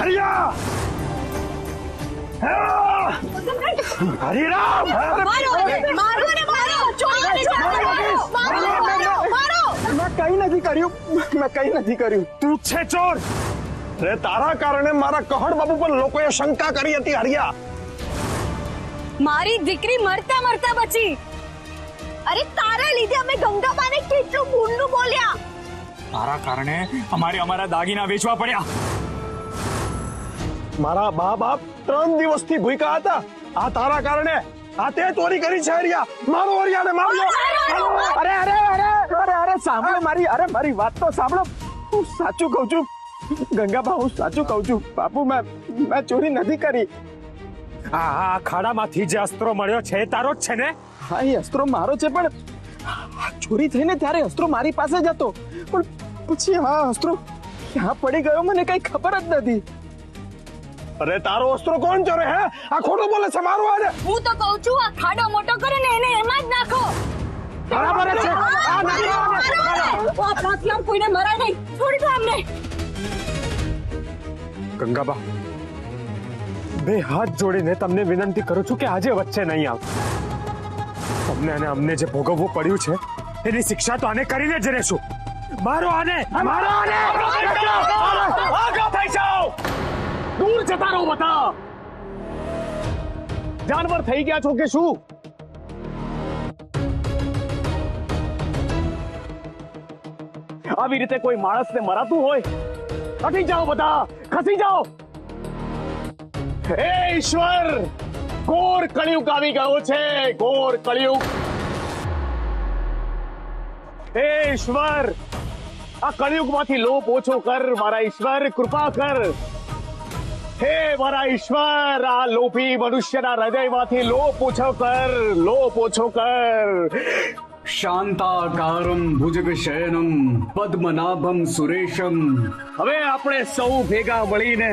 हरिया हरिराम मारो ने मारो ચોરીને મારો मैं कहीं नहीं કર્યું તું છે ચોર રે તારા કારણે મારા કહડ બાબુ પર લોકોએ શંકા કરી હતી હરિયા મારી દીકરી મરતા મરતા બચી અરે તારા લીધે અમે ગંગાબાને કેટલું ભૂંડું બોલ્યા તારા કારણે અમારા દાગીના વેચવા પડ્યા મારા બા બાપ 3 દિવસથી ભૂખ્યા હતા આ તારા કારણે આ તે ચોરી કરી છે હરિયા મારો હરિયાને માર્યો અરે સાંભળો મારી વાત તો સાંભળો હું સાચું કહું છું ગંગાબા હું સાચું કહું છું બાપુ મેં ચોરી નથી કરી આ ખાડામાંથી જે અસ્ત્રો મળ્યો છે તારો જ છે ને હા એ અસ્ત્રો મારો છે પણ ચોરી થઈને ત્યારે અસ્ત્રો મારી પાસે જ હતો પણ પછી આ અસ્ત્રો ક્યાં પડી ગયો મને કઈ ખબર જ નથી અરે તારો અસ્ત્રો કોણ ચોરે હે આ ખોટું બોલે છે મારું આને હું તો કહું છું આ ખાડો મોટો કરે ને એને એમાં જ નાખો બરાબર છે આ નાખી આ પ્રાથમિક કોઈને મરાય નહીં છોડી દો અમને ગંગાબા બે હાથ જોડીને તમને વિનંતી કરું છું કે આજે વચ્ચે નહીં આવ તમને અને અમને જે ભોગવવું પડ્યું છે એની શિક્ષા તો આને કરીને જ રહેશું મારો આને આગળ થઈ જાઓ દૂર જતા રહો બતા જાનવર થઈ ગયા છો કે શું આવી રીતે કોઈ માણસને મરાતું હોય ખસી જાઓ બધા ખસી જાઓ હે ઈશ્વર ઘોર કળિયુગ આવી ગયો છે ઘોર કળિયુગ હે ઈશ્વર આ કળિયુગમાંથી લોપ ઓછો કર મારા ઈશ્વર કૃપા કર હે મારા ઈશ્વર આ લોભી મનુષ્યના હૃદયમાંથી લોપ ઓછો કર શાંતાકારમ ભુજગશયનમ પદ્મનાભમ સુરેશમ હવે આપણે સૌ ભેગા મળીને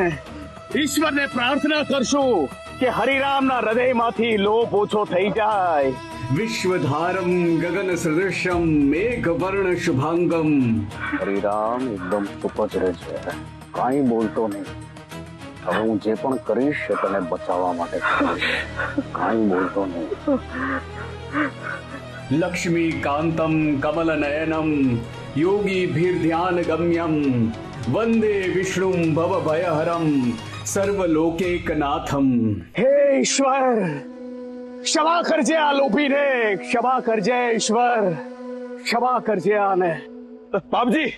ઈશ્વરને પ્રાર્થના કરશું કે હરિરામના હૃદયમાંથી લોભ ઓછો થઈ જાય વિશ્વધારમ ગગન સદૃશ્યમ મેઘવર્ણ શુભાંગમ હરિરામ એકદમ ચૂપ જ રહે છે કાંઈ બોલતો નહીં હવે હું જે પણ કરીશ એ તને બચાવવા માટે કરીશ કાંઈ બોલતો નહીં લક્ષ્મીકાંતમ કમલનયનમ યોગીભીર્ધ્યાન ગમ્યમ વંદે વિષ્ણુમ ભવભયહરમ સર્વલોકૈકનાથમ હે ઈશ્વર ક્ષમા કરજે આ લોભીને ક્ષમા કરજે ઈશ્વર ક્ષમા કરજે આને બાપજી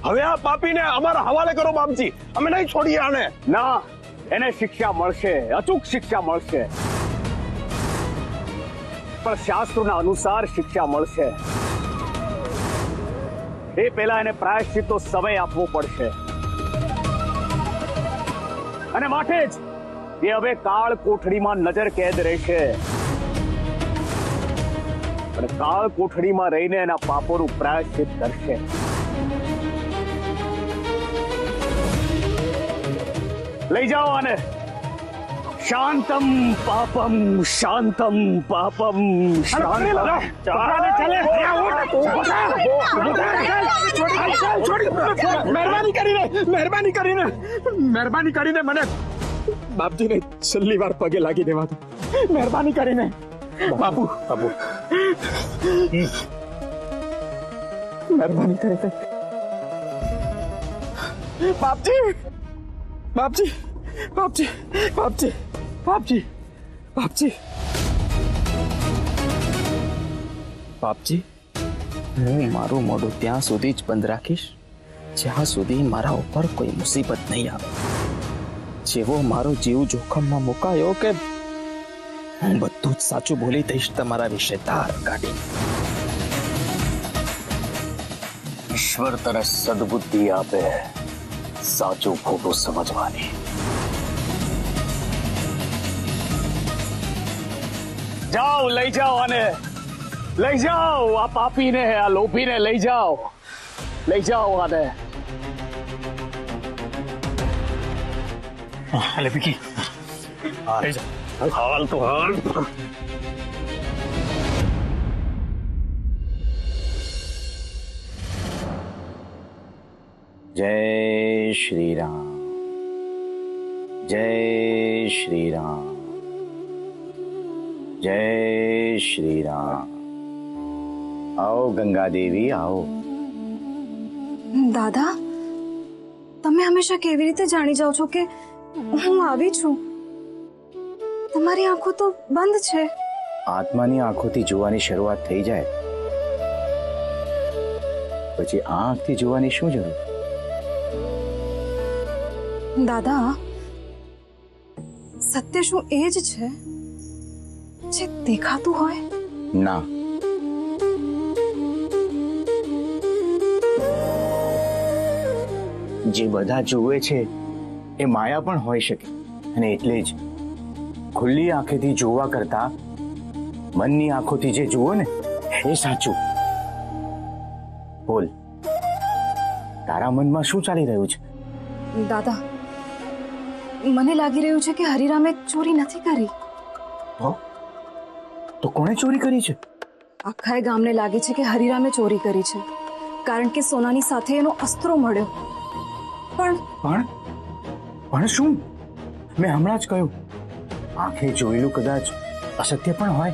હવે આ પાપીને અમારા હવાલે કરો બાપજી અમે નહીં છોડીએ આને ના એને શિક્ષા મળશે અચૂક શિક્ષા મળશે પણ શાસ્ત્રોના અનુસાર શિક્ષા મળશે એ પહેલા એને પ્રાયશ્ચિતનો સમય આપવો પડશે અને માટે જ એ હવે કાળ કોઠડીમાં નજર કેદ રહેશે અને કાળ કોઠડીમાં રહીને એના પાપોનું પ્રાયશ્ચિત કરશે લઈ જાઓ આને શાંતમ પાપમ શાંતમ પાપમ મહેરબાની કરીને મને બાપજીને છેલ્લી વાર પગે લાગી દેવા દો મહેરબાની કરીને બાપુ મહેરબાની કરીને બાપજી બાપજી બાપજી બાપજી બાપજી બાપજી બાપજી હું મારું મોઢું ત્યાં સુધી જ બંધ રાખીશ જ્યાં સુધી મારા ઉપર કોઈ મુસીબત નહીં આવે જેવો મારો જીવ જોખમમાં મુકાયો કે હું બધું જ સાચું બોલી દઈશ તમારા વિશે ધાર કાઢી ઈશ્વર તને સદબુદ્ધિ આપે સાચું ખોટું સમજવાની જાઓ લઈ જાઓ આને લઈ જાઓ આ પાપીને આ લોભીને લઈ જાઓ આને હાલ તો હાલ જય શ્રી રામ જય શ્રી રામ, જય શ્રી રામ. આવો ગંગા દેવી, આવો. દાદા, તમે હંમેશા કેવી રીતે જાણી જાઓ છો કે હું આવી છું? તમારી આંખો તો બંધ છે. આત્માની આંખોથી જોવાની શરૂઆત થઈ જાય પછી આ આંખથી જોવાની શું જરૂર? દાદા, સત્ય શું એ જ છે જે દેખાતું હોય? ના, જે બધા જુએ છે એ માયા પણ હોઈ શકે, અને એટલે જ ખુલ્લી આંખેથી જોવા કરતા મનની આંખોથી જે જુઓ ને એ સાચું. બોલ, તારા મનમાં શું ચાલી રહ્યું છે? દાદા, મને લાગી રહ્યું છે કે હરિરામે ચોરી નથી કરી. તો કોણે ચોરી કરી છે? આખા ગામને લાગે છે કે હરિરામે ચોરી કરી છે, કારણ કે સોનાની સાથે એનો અસ્ત્રો મળ્યો. પણ પણ શું? મેં હમણાં જ કહ્યું, આંખે જોયેલું કદાચ અસત્ય પણ હોય.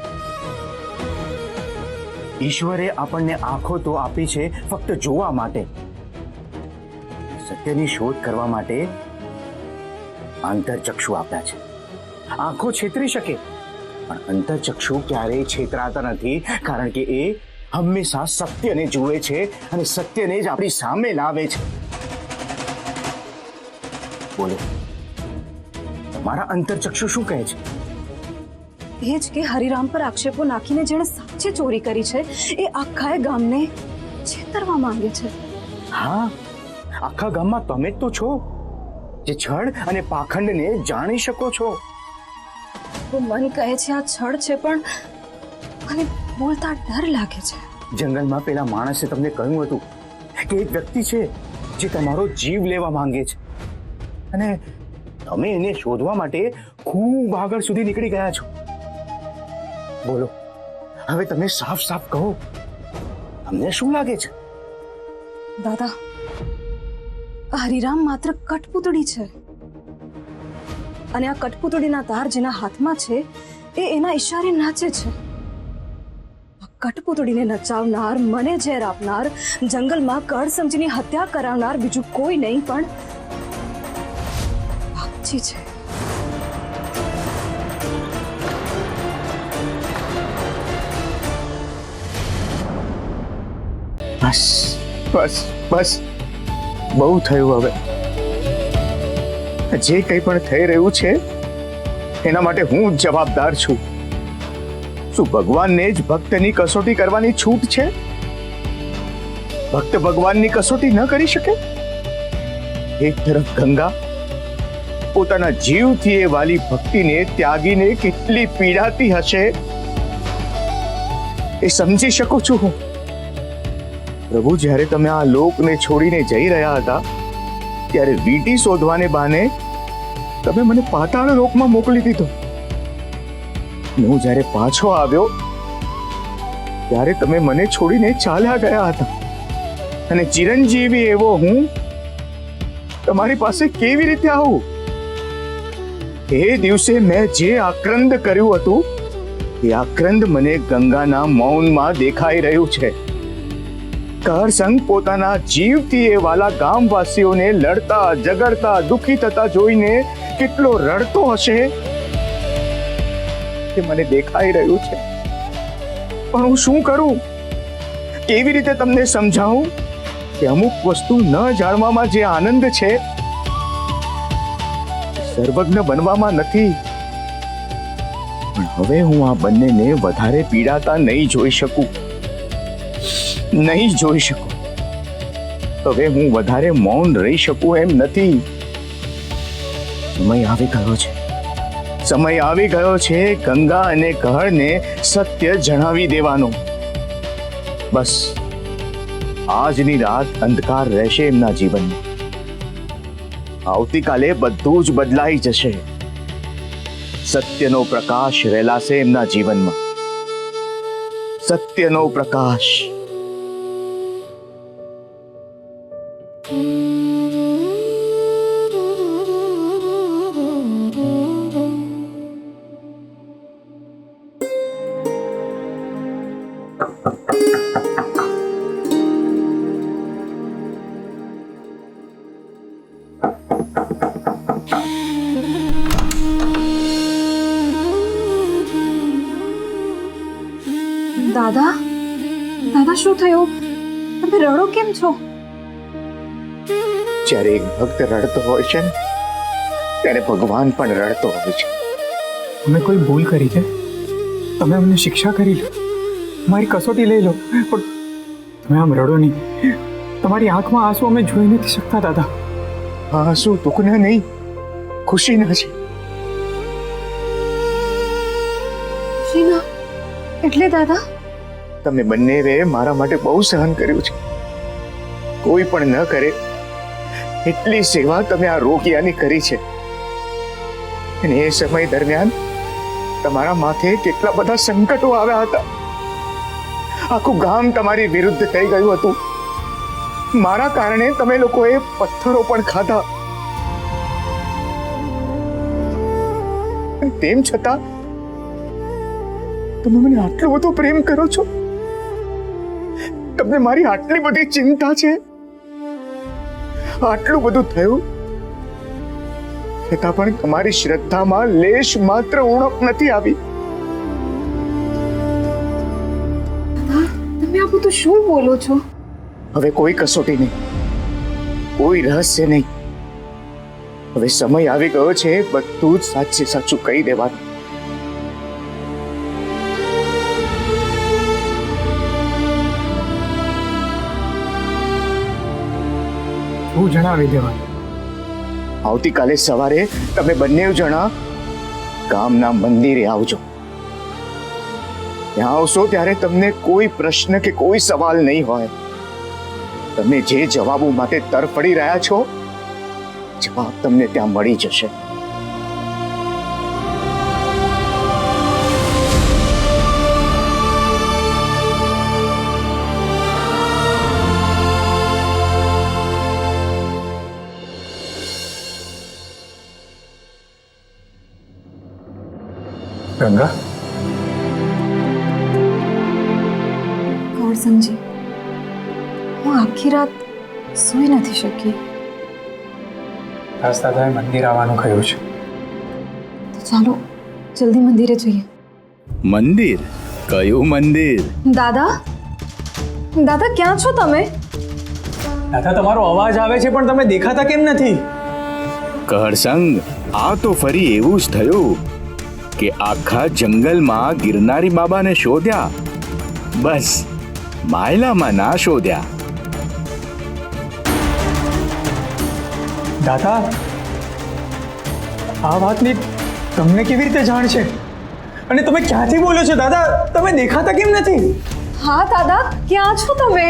ઈશ્વરે આપણને આંખો તો આપી છે ફક્ત જોવા માટે. સત્યની શોધ કરવા માટે આંતરચક્ષુ આપ્યા છે. આંખો છેતરી શકે પણ અંતરચક્ષુ ક્યારેય છેતરાતા નથી, કારણ કે એ હંમેશા સત્યને જુએ છે અને સત્યને જ આપણી સામે લાવે છે. બોલો, તમારા અંતરચક્ષુ શું કહે છે? એ જ કે હરિરામ પર આક્ષેપો નાખીને જેણે સાચે ચોરી કરી છે એ આખા ગામને છેતરવા માંગે છે. હા, આખા ગામમાં તમે જ તો છો જે છળ અને પાખંડને જાણી શકો છો. મન કહે છે આ છળ છે, પણ મને બોલતા ડર લાગે છે. જંગલમાં પેલા માણસે તમને કહ્યું હતું કે એક વ્યક્તિ છે જે તમારો જીવ લેવા માંગે છે, અને તમે એને શોધવા માટે ખૂબ આગળ સુધી નીકળી ગયા છો. બોલો, હવે તમે સાફ સાફ કહો, તમને શું લાગે છે? દાદા, હરિરામ માત્ર કઠપૂતળી છે, અને આ કઠપૂતળીના તાર જેના હાથમાં છે એ એના ઈશારે નાચે છે. આ કઠપૂતળીને નચાવનાર, મને ઝેર આપનાર, જંગલમાં કળ સમજીની હત્યા કરાવનાર બીજું કોઈ નહીં પણ બાપજી છે. બસ બસ બસ, બહુ થયું. હવે જે કંઈ પણ થઈ રહ્યું છે એના માટે હું જ જવાબદાર છું. શું ભગવાનને જ ભક્તની કસોટી કરવાની છૂટ છે? ભક્ત ભગવાનની કસોટી ન કરી શકે? એક તરફ ગંગા પોતાના જીવથી એ વાલી ભક્તિને ત્યાગીને કેટલી પીડાતી હશે એ સમજી શકું છું હું. પ્રભુ, જ્યારે તમે આ લોકને છોડીને જઈ રહ્યા હતા ત્યારે વીંટી શોધવાને બહાને તમે મને પાતાળ લોકમાં મોકલી દીધો. હું જ્યારે પાછો આવ્યો ત્યારે તમે મને છોડીને ચાલ્યા ગયા હતા, અને ચિરંજીવી એવો હું તમારી પાસે કેવી રીતે આવું? એ દિવસે મેં જે આક્રંદ કર્યું હતું એ આક્રંદ મને ગંગાના મૌનમાં દેખાઈ રહ્યું છે. કરસંગ પોતાના જીવથી એ વાલા ગામવાસીઓને લડતા ઝઘડતા દુખી થતા જોઈને કેટલો રડતો હશે તે મને દેખાઈ રહ્યું છે. પણ હું શું કરું? કેવી રીતે તમને સમજાવું કે અમુક વસ્તુ ન જાણવામાં જે આનંદ છે સર્વજ્ઞ બનવામાં નથી. પણ હવે હું આ બંનેને વધારે પીડાતા નહીં જોઈ શકું. નહીં જોઈ શકું. હવે હું વધારે મૌન રહી શકું એમ નથી. સમય આવી ગયો છે. સમય આવી ગયો છે ગંગા અને કહળને સત્ય જણાવી દેવાનો. બસ આજની રાત અંધકાર રહેશે એમના જીવનમાં. આવતીકાલે બધું જ બદલાઈ જશે. સત્યનો પ્રકાશ રેલાશે એમના જીવનમાં. સત્યનો પ્રકાશ. દાદા દાદા શું થયું? તમે રડો કેમ છો? જ્યારે એક ભક્ત રડતો હોય છે ને, ત્યારે ભગવાન પણ રડતો હોય છે. અમે કોઈ ભૂલ કરી છે, તમે અમને શિક્ષા કરી લો, મારી કસોટી લઈ લો, પણ તમે આમ રડો નહીં. તમારી આંખમાં આંસુ અમે જોઈ નથી શકતા દાદા. આ આંસુ દુઃખના નહીં, ખુશીના છે. શીના એટલે દાદા? તમે બંનેએ મારા માટે બહુ સહન કર્યું છે. કોઈ પણ ન કરે એટલી સેવા તમે આ રોગિયાની કરી છે. અને એ સમય દરમિયાન તમારા માથે કેટલા બધા સંકટો આવ્યા હતા. આખું ગામ તમારી વિરુદ્ધ થઈ ગયું હતું. મારા કારણે તમે લોકોએ પથ્થરો પણ ખાધા. તેમ છતાં તમે મને આટલો બધો પ્રેમ કરો છો. તમને મારી આટલી બધી ચિંતા છે. આટલું બધું થયું છતાં પણ તમારી શ્રદ્ધામાં લેશ માત્ર ઉણપ નથી આવી. તમે આ બધું શું બોલો છો? હવે કોઈ કસોટી નહીં, કોઈ રહસ્ય નહીં. હવે સમય આવી ગયો છે બધું જ સાચે સાચું કહી દેવાનું. હું જણાવી દેવાનું. આવતીકાલે સવારે તમે બંને જણા ગામના મંદિરે આવજો. ત્યાં આવશો ત્યારે તમને કોઈ પ્રશ્ન કે કોઈ સવાલ નહીં હોય. તમે જે જવાબો માટે તરફડી રહ્યા છો, જવાબ તમને ત્યાં મળી જશે. ગંગા, કરસનજી, હું આખી રાત સૂઈ નથી શકી. આજ દાદાએ મંદિર આવવાનું કહ્યું છે. તો ચાલો જલ્દી મંદિરે જઈએ. મંદિર? કયું મંદિર? દાદા દાદા ક્યાં છો તમે? દાદા, તમારો અવાજ આવે છે પણ તમે દેખાતા કેમ નથી? કહરસંગ, આ તો ફરી એવું જ થયું કે આખા જંગલમાં ગિરનારી બાબાને શોધ્યા, બસ માયલામાં ના શોધ્યા. દાદા, આ વાતની તમને કેવી રીતે જાણ છે? અને તમે ક્યાંથી બોલો છો દાદા? તમે દેખાતા કેમ નથી? હા દાદા, ક્યાં છો તમે?